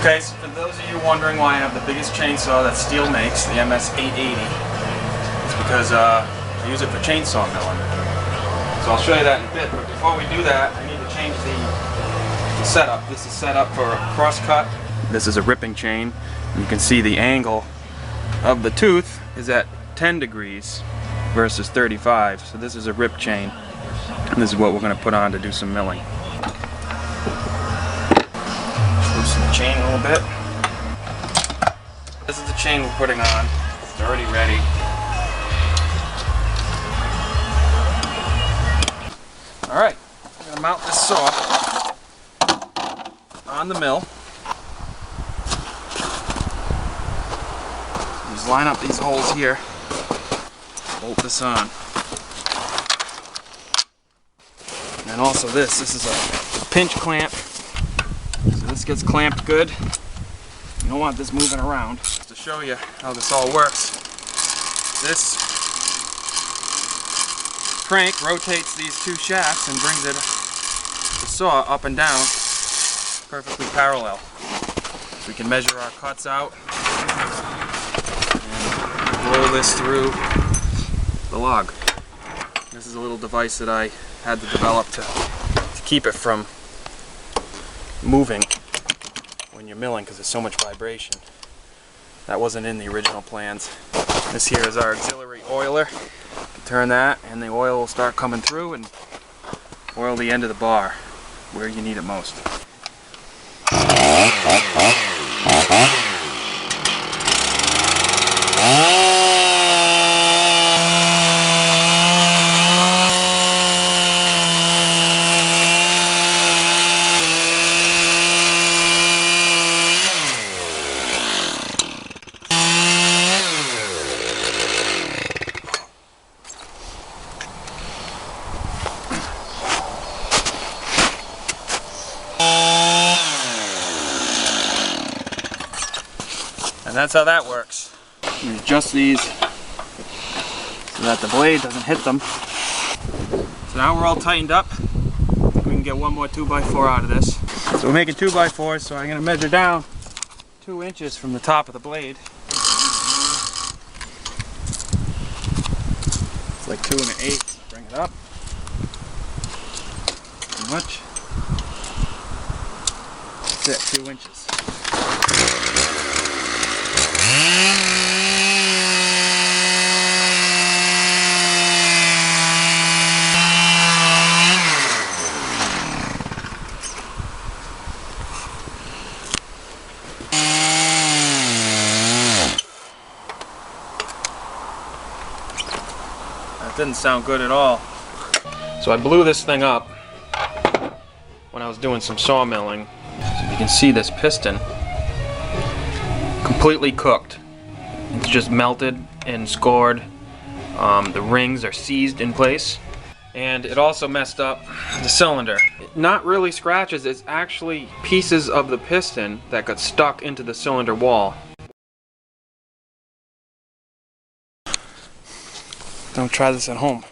Okay, so for those of you wondering why I have the biggest chainsaw that Stihl makes, the MS880, it's because I use it for chainsaw milling. So I'll show you that in a bit, but before we do that, I need to change the setup. This is set up for a cross cut. This is a ripping chain. You can see the angle of the tooth is at 10 degrees versus 35, so this is a rip chain. And this is what we're going to put on to do some milling. Loosen the chain a little bit. This is the chain we're putting on. It's already ready. Alright, I'm going to mount this saw on the mill. Just line up these holes here. Bolt this on. And also this is a pinch clamp. So this gets clamped good. You don't want this moving around. Just to show you how this all works, this crank rotates these two shafts and brings the saw up and down perfectly parallel. So we can measure our cuts out and roll this through the log. This is a little device that I had to develop to keep it from moving when you're milling because there's so much vibration. That wasn't in the original plans. This here is our auxiliary oiler. You can turn that and the oil will start coming through and oil the end of the bar where you need it most. And that's how that works. You adjust these so that the blade doesn't hit them. So now we're all tightened up. We can get one more 2x4 out of this. So we're making 2x4s, so I'm going to measure down 2 inches from the top of the blade. It's like 2 1/8. Bring it up. Too much. That's it, 2 inches. That didn't sound good at all. So I blew this thing up when I was doing some sawmilling. So you can see this piston completely cooked. It's just melted and scored. The rings are seized in place. And it also messed up the cylinder. Not really scratches, it's actually pieces of the piston that got stuck into the cylinder wall. Don't try this at home.